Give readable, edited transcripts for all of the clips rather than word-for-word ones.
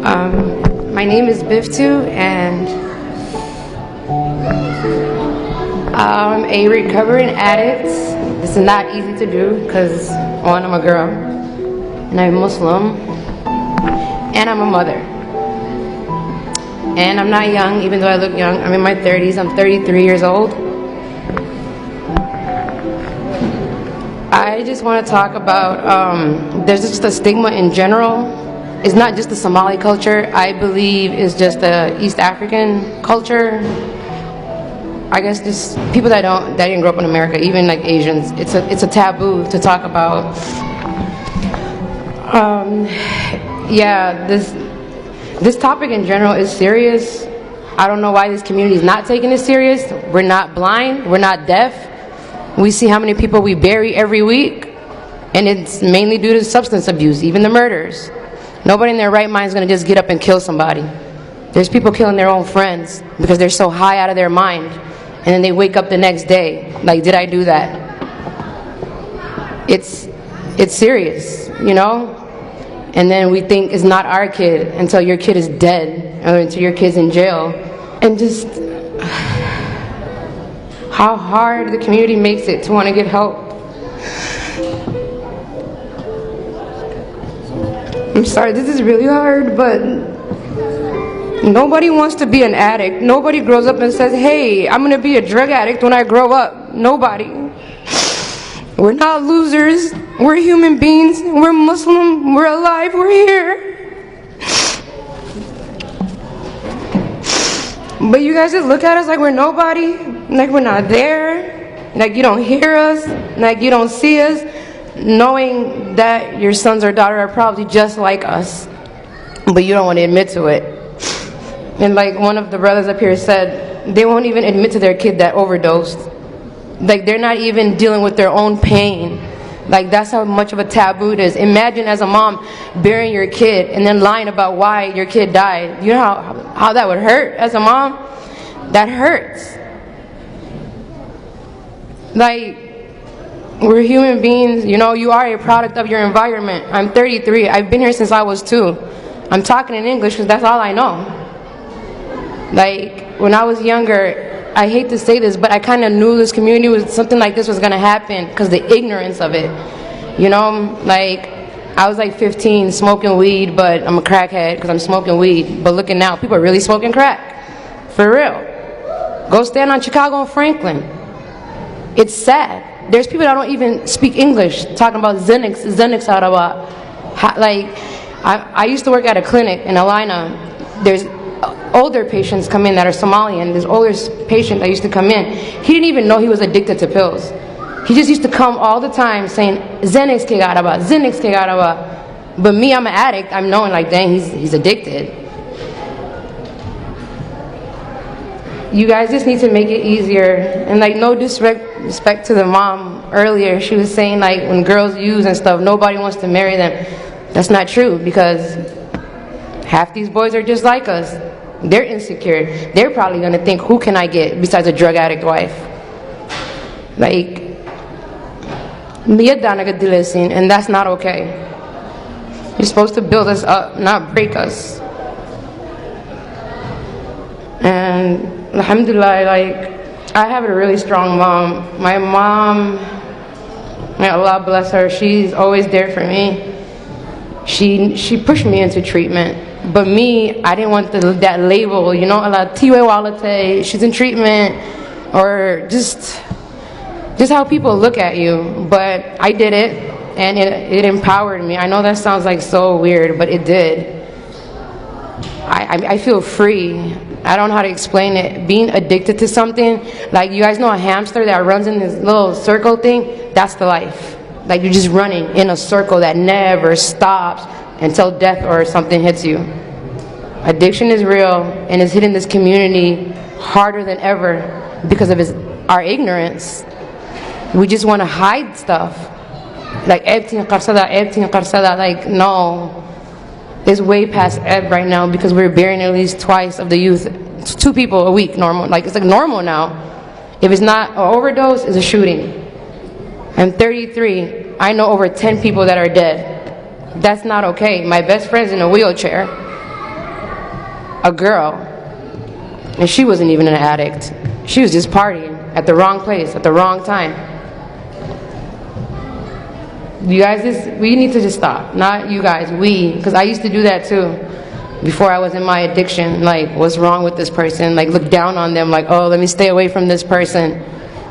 My name is Biftu, and I'm a recovering addict. This is not easy to do because, one, I'm a girl, and I'm Muslim, and I'm a mother. And I'm not young, even though I look young. I'm in my 30s. I'm 33 years old. I just want to talk about, there's just a stigma in general. It's not just the Somali culture. I believe it's just the East African culture. I guess just people that didn't grow up in America, even like Asians. It's a taboo to talk about. This topic in general is serious. I don't know why this community is not taking it serious. We're not blind. We're not deaf. We see how many people we bury every week, and it's mainly due to substance abuse, even the murders. Nobody in their right mind is going to just get up and kill somebody. There's people killing their own friends because they're so high out of their mind, and then they wake up the next day like, did I do that? It's serious, you know? And then we think it's not our kid until your kid is dead or until your kid's in jail. And just how hard the community makes it to want to get help. I'm sorry, this is really hard, but nobody wants to be an addict. Nobody grows up and says, hey, I'm going to be a drug addict when I grow up. Nobody. We're not losers. We're human beings. We're Muslim. We're alive. We're here. But you guys just look at us like we're nobody, like we're not there, like you don't hear us, like you don't see us, knowing that your sons or daughter are probably just like us, but you don't want to admit to it. And like one of the brothers up here said, they won't even admit to their kid that overdosed. Like they're not even dealing with their own pain. Like that's how much of a taboo it is. Imagine as a mom burying your kid and then lying about why your kid died. You know how that would hurt as a mom? That hurts. Like, we're human beings. You know, you are a product of your environment. I'm 33. I've been here since I was 2. I'm talking in English because that's all I know. Like, when I was younger, I hate to say this, but I kind of knew this community was something like this was going to happen because the ignorance of it. You know, like, I was like 15 smoking weed, but I'm a crackhead because I'm smoking weed. But looking now, people are really smoking crack. For real. Go stand on Chicago and Franklin. It's sad. There's people that don't even speak English talking about Xanax Arawa. Like, I used to work at a clinic in Alina. There's older patients come in that are Somalian. This older patient that used to come in, he didn't even know he was addicted to pills. He just used to come all the time saying, Xanax ke Arawa, Xanax ke Arawa. But me, I'm an addict. I'm knowing like, dang, he's addicted. You guys just need to make it easier. And like, no disrespect to the mom earlier. She was saying like, when girls use and stuff, nobody wants to marry them. That's not true, because half these boys are just like us. They're insecure. They're probably going to think, who can I get besides a drug addict wife? Like, and that's not okay. You're supposed to build us up, not break us. And alhamdulillah, like, I have a really strong mom. My mom, may Allah bless her, she's always there for me. She pushed me into treatment. But me, I didn't want that label, you know, she's in treatment, or just how people look at you. But I did it, and it empowered me. I know that sounds like so weird, but it did. I feel free. I don't know how to explain it. Being addicted to something, like, you guys know a hamster that runs in this little circle thing? That's the life. Like, you're just running in a circle that never stops until death or something hits you. Addiction is real, and it's hitting this community harder than ever because of our ignorance. We just want to hide stuff. Like, like, no. It's way past ebb right now because we're burying at least twice of the youth. 2 people a week, normal. Like, it's like normal now. If it's not an overdose, it's a shooting. I'm 33. I know over 10 people that are dead. That's not okay. My best friend's in a wheelchair. a girl, and she wasn't even an addict. She was just partying at the wrong place at the wrong time. You guys, we need to just stop. Not you guys, we, because I used to do that too before I was in my addiction. Like, what's wrong with this person? Like, look down on them, like, oh, let me stay away from this person,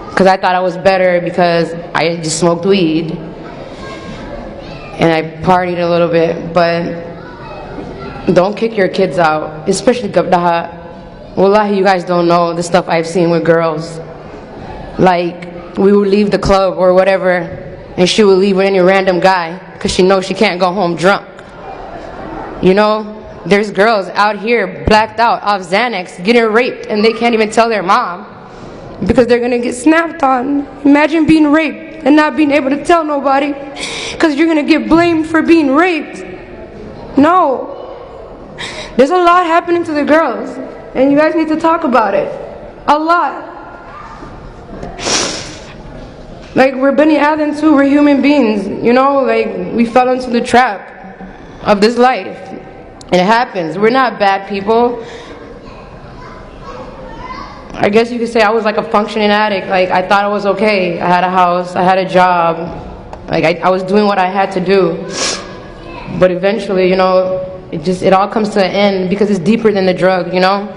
because I thought I was better because I just smoked weed and I partied a little bit. But don't kick your kids out, especially qurbaha. Wallahi, you guys don't know the stuff I've seen with girls. Like, we would leave the club or whatever, and she would leave with any random guy because she knows she can't go home drunk. You know, there's girls out here blacked out off Xanax getting raped, and they can't even tell their mom because they're gonna get snapped on. Imagine being raped and not being able to tell nobody because you're gonna get blamed for being raped. No, there's a lot happening to the girls, and you guys need to talk about it. A lot. Like, we're Bani Adam too, we're human beings, you know, like, we fell into the trap of this life. It happens. We're not bad people. I guess you could say I was like a functioning addict. Like, I thought I was okay. I had a house, I had a job. Like, I was doing what I had to do. But eventually, you know, it all comes to an end because it's deeper than the drug, you know?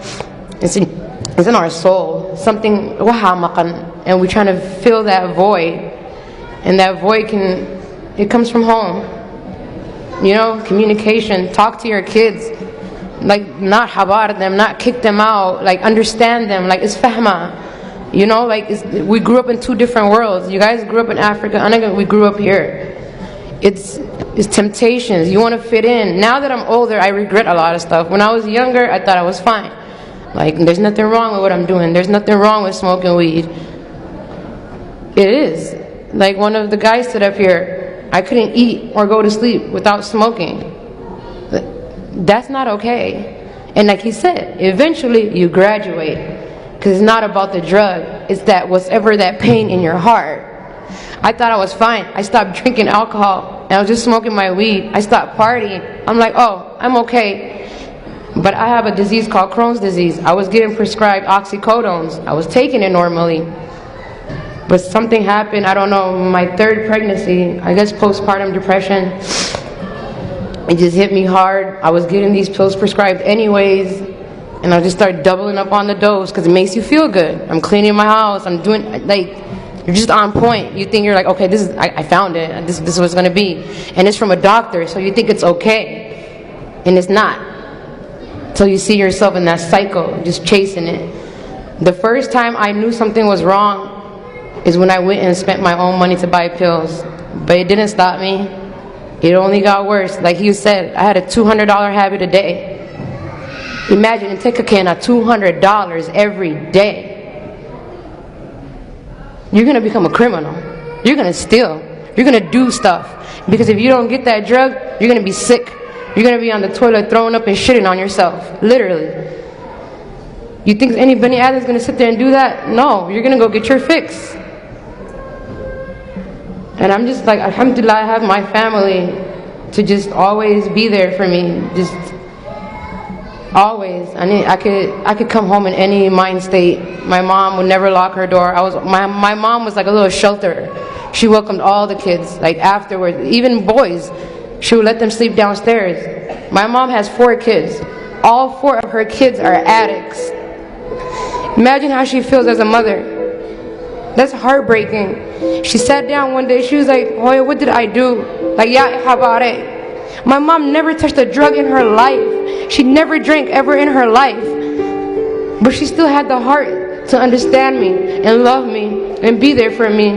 It's in our soul. Something, and we're trying to fill that void. And that void it comes from home. You know, communication. Talk to your kids. Like, not habar them, not kick them out. Like, understand them. Like, it's fahma. You know, like, we grew up in two different worlds. You guys grew up in Africa. We grew up here. It's temptations. You want to fit in. Now that I'm older, I regret a lot of stuff. When I was younger, I thought I was fine. Like, there's nothing wrong with what I'm doing. There's nothing wrong with smoking weed. It is. Like, one of the guys stood up here. I couldn't eat or go to sleep without smoking. That's not okay. And like he said, eventually you graduate. Because it's not about the drug. It's that whatever that pain in your heart. I thought I was fine. I stopped drinking alcohol. And I was just smoking my weed. I stopped partying. I'm like, oh, I'm okay. But I have a disease called Crohn's disease. I was getting prescribed oxycodones. I was taking it normally. But something happened, I don't know, my third pregnancy, I guess postpartum depression, it just hit me hard. I was getting these pills prescribed anyways, and I just started doubling up on the dose because it makes you feel good. I'm cleaning my house, I'm doing, like, you're just on point. You think you're like, okay, I found it, this is what it's going to be. And it's from a doctor, so you think it's okay, and it's not. So you see yourself in that cycle, just chasing it. The first time I knew something was wrong is when I went and spent my own money to buy pills. But it didn't stop me. It only got worse. Like you said, I had a $200 habit a day. Imagine, and take a can of $200 every day. You're going to become a criminal. You're going to steal. You're going to do stuff. Because if you don't get that drug, you're going to be sick. You're going to be on the toilet throwing up and shitting on yourself. Literally. You think any Bani Adam is going to sit there and do that? No. You're going to go get your fix. And I'm just like, alhamdulillah, I have my family to just always be there for me. Just always. I could come home in any mind state. My mom would never lock her door. My mom was like a little shelter. She welcomed all the kids. Like afterwards, even boys, she would let them sleep downstairs. My mom has 4 kids. All 4 of her kids are addicts. Imagine how she feels as a mother. That's heartbreaking. She sat down one day, she was like, Hoya, what did I do? Like, ya habare. My mom never touched a drug in her life. She never drank ever in her life. But she still had the heart to understand me and love me and be there for me.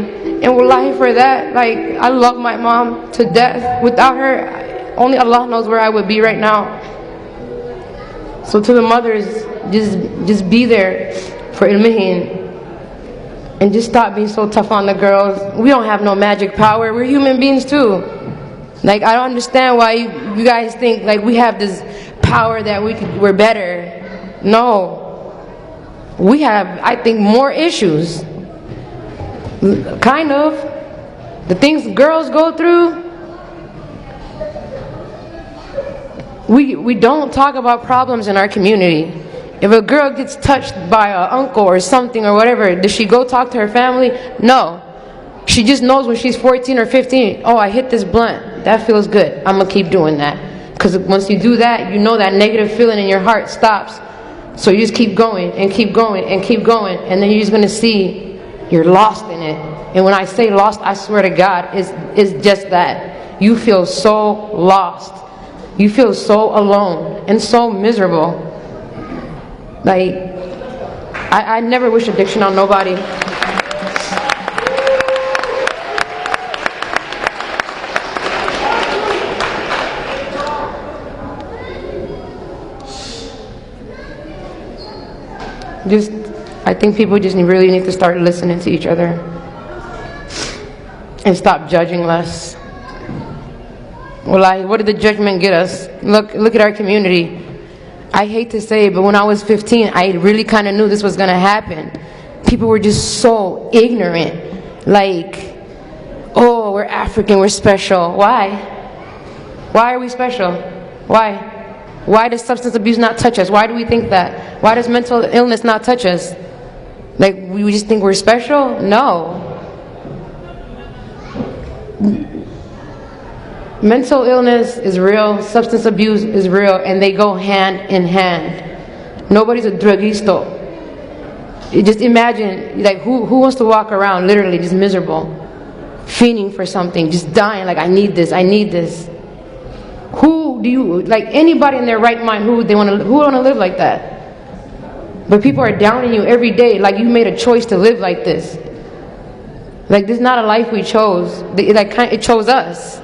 And wallahi, for that, like, I love my mom to death. Without her, only Allah knows where I would be right now. So to the mothers, just be there for Ilmihin. And just stop being so tough on the girls. We don't have no magic power. We're human beings too. Like, I don't understand why you guys think like we have this power that we're better. No. We have, I think, more issues. Kind of. The things girls go through. we don't talk about problems in our community. If a girl gets touched by an uncle or something or whatever, does she go talk to her family? No. She just knows when she's 14 or 15, oh, I hit this blunt. That feels good. I'm going to keep doing that. Because once you do that, you know that negative feeling in your heart stops. So you just keep going and keep going and keep going. And then you're just going to see you're lost in it. And when I say lost, I swear to God, it's just that. You feel so lost. You feel so alone and so miserable. Like, I never wish addiction on nobody. I think people just really need to start listening to each other and stop judging less. Well, what did the judgment get us? Look at our community. I hate to say it, but when I was 15, I really kind of knew this was going to happen. People were just so ignorant. Like, oh, we're African, we're special. Why? Why are we special? Why? Why does substance abuse not touch us? Why do we think that? Why does mental illness not touch us? Like, we just think we're special? No. Mental illness is real, substance abuse is real, and they go hand in hand. Nobody's a drugisto. You just imagine, like, who wants to walk around literally just miserable, fiending for something, just dying, like, I need this, I need this. Who do you, like, anybody in their right mind, who want to live like that? But people are downing you every day, like you made a choice to live like this. Like, this is not a life we chose. It chose us.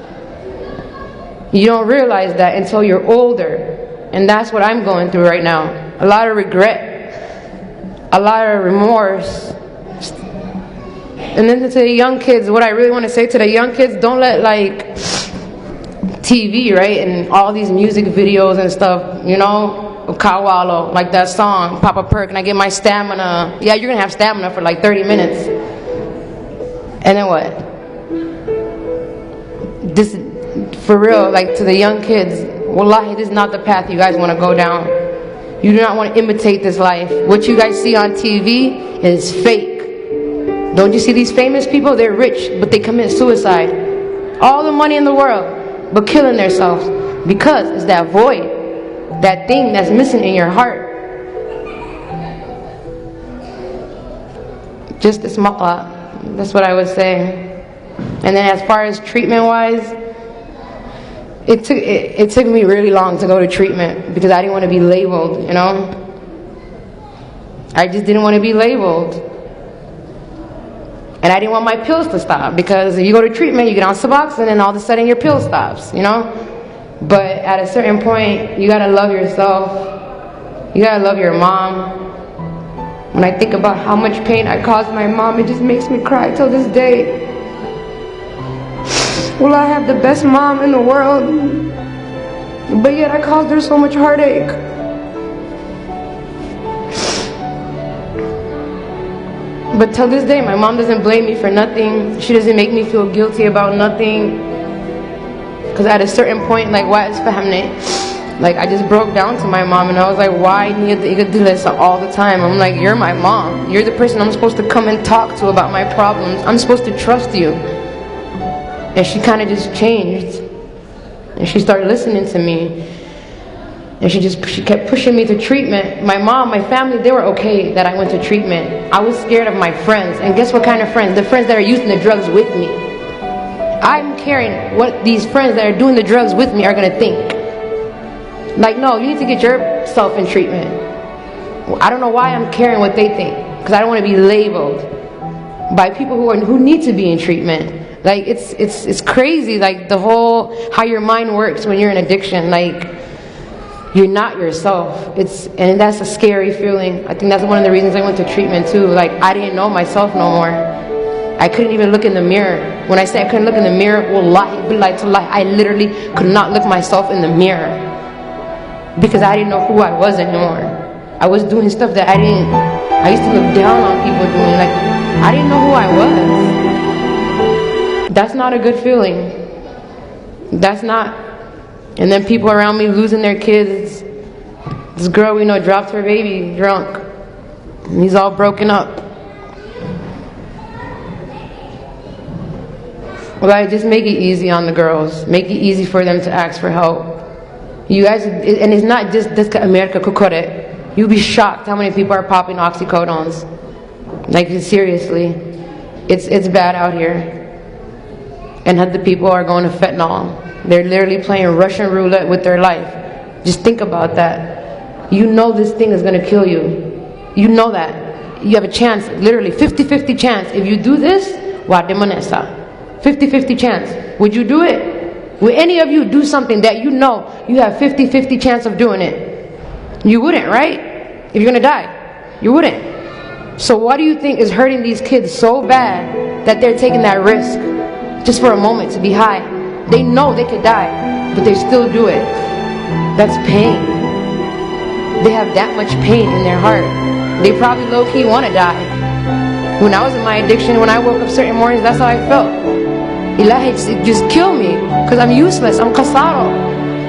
You don't realize that until you're older. And that's what I'm going through right now. A lot of regret. A lot of remorse. And then to the young kids, what I really want to say to the young kids, don't let, like, TV, right, and all these music videos and stuff, you know, Kawalo, like that song, Pop a Perk, and I get my stamina. Yeah, you're going to have stamina for like 30 minutes. And then what? This, for real, like, to the young kids, wallahi, this is not the path you guys want to go down. You do not want to imitate this life. What you guys see on TV is fake. Don't you see these famous people? They're rich, but they commit suicide. All the money in the world, but killing themselves. Because it's that void, that thing that's missing in your heart. Just a small, that's what I would say. And then as far as treatment-wise, it took me really long to go to treatment because I didn't want to be labeled, you know? I just didn't want to be labeled. And I didn't want my pills to stop because if you go to treatment, you get on Suboxone and all of a sudden your pill stops, you know? But at a certain point, you gotta love yourself. You gotta love your mom. When I think about how much pain I caused my mom, it just makes me cry till this day. Well, I have the best mom in the world, but yet I caused her so much heartache. But till this day, my mom doesn't blame me for nothing. She doesn't make me feel guilty about nothing. Because at a certain point, like, why is family? Like, I just broke down to my mom and I was like, why need to do this all the time? I'm like, you're my mom. You're the person I'm supposed to come and talk to about my problems. I'm supposed to trust you. And she kind of just changed. And she started listening to me. And she kept pushing me to treatment. My mom, my family, they were okay that I went to treatment. I was scared of my friends. And guess what kind of friends? The friends that are using the drugs with me. I'm caring what these friends that are doing the drugs with me are going to think. Like, no, you need to get yourself in treatment. I don't know why I'm caring what they think. Because I don't want to be labeled by people who need to be in treatment. Like, it's crazy, like, the whole, how your mind works when you're in addiction. Like, you're not yourself. And that's a scary feeling. I think that's one of the reasons I went to treatment too. Like, I didn't know myself no more. I couldn't even look in the mirror. When I say I couldn't look in the mirror, wallahi, billahi to lie, I literally could not look myself in the mirror. Because I didn't know who I was anymore. I was doing stuff that I used to look down on people doing. Like, I didn't know who I was. That's not a good feeling. That's not And then people around me losing their kids. This girl we know dropped her baby drunk. And he's all broken up. Like, just make it easy on the girls. Make it easy for them to ask for help. You guys, and it's not just this America kukore. You'll be shocked how many people are popping oxycodones. Like, seriously. It's bad out here. And the people are going to fentanyl. They're literally playing Russian roulette with their life. Just think about that. You know this thing is going to kill you. You know that. You have a chance, literally 50-50 chance. If you do this, 50-50 chance. Would you do it? Would any of you do something that you know you have 50-50 chance of doing it? You wouldn't, right? If you're going to die. You wouldn't. So what do you think is hurting these kids so bad that they're taking that risk just for a moment to be high? They know they could die, but they still do it. That's pain. They have that much pain in their heart. They probably low-key want to die. When I was in my addiction, when I woke up certain mornings, that's how I felt. Ilahi, just kill me, because I'm useless, I'm kasaro.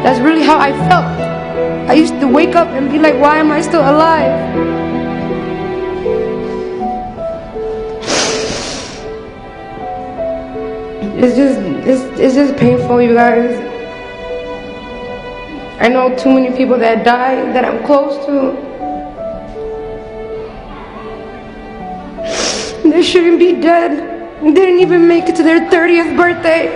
That's really how I felt. I used to wake up and be like, why am I still alive? It's just painful, you guys. I know too many people that die that I'm close to. They shouldn't be dead. They didn't even make it to their 30th birthday.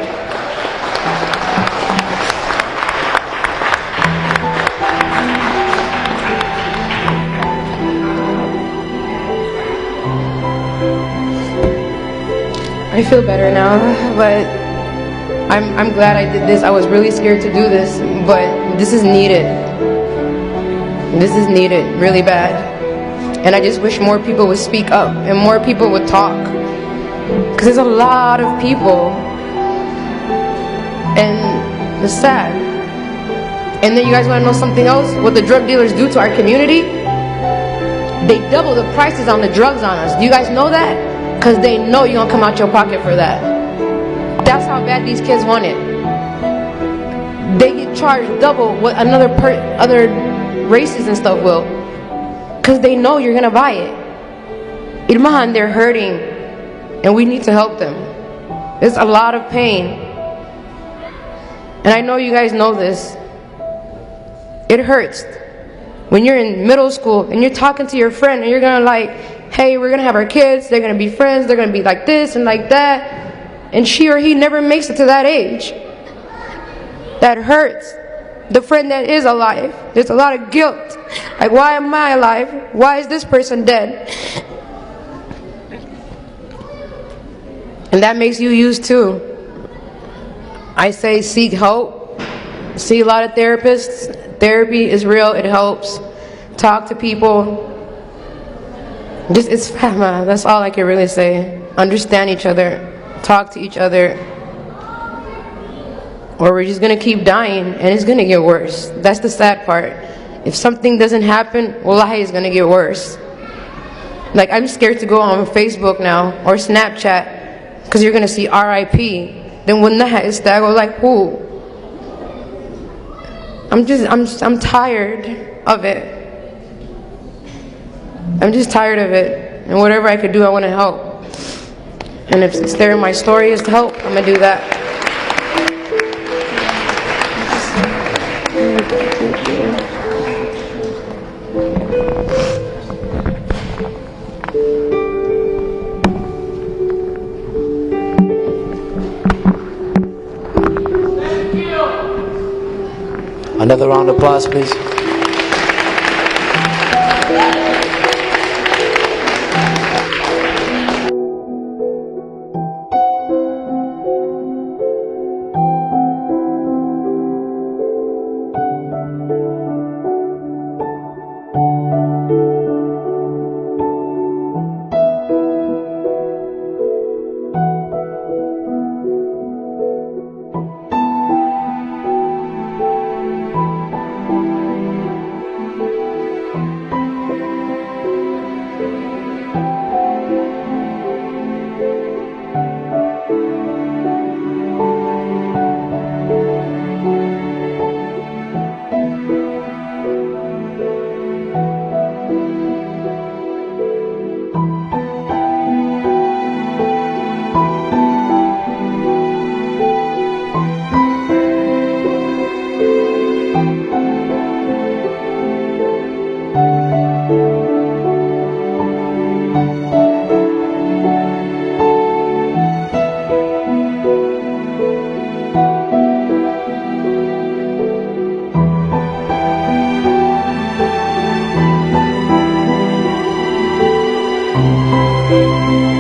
I feel better now, but I'm glad I did this. I was really scared to do this, but this is needed. This is needed really bad. And I just wish more people would speak up and more people would talk. Because there's a lot of people. And it's sad. And then you guys want to know something else? What the drug dealers do to our community? They double the prices on the drugs on us. Do you guys know that? Because they know you're going to come out your pocket for that. That's how bad these kids want it. They get charged double what other races and stuff will. Because they know you're going to buy it. Ilmahan, they're hurting. And we need to help them. There's a lot of pain. And I know you guys know this. It hurts. When you're in middle school and you're talking to your friend and you're going to like, hey, we're going to have our kids, they're going to be friends, they're going to be like this and like that. And she or he never makes it to that age. That hurts. The friend that is alive, there's a lot of guilt. Like, why am I alive? Why is this person dead? And that makes you used too. I say seek help. See a lot of therapists. Therapy is real, it helps. Talk to people. Just, it's fahma, that's all I can really say. Understand each other. Talk to each other. Or we're just going to keep dying and it's going to get worse. That's the sad part. If something doesn't happen, wallahi, it's going to get worse. Like, I'm scared to go on Facebook now or Snapchat because you're going to see RIP. Then when that is that, I go like, who? I'm tired of it. I'm just tired of it. And whatever I could do, I want to help. And if it's there in my story is to help, I'm going to do that. Another round of applause, please. you.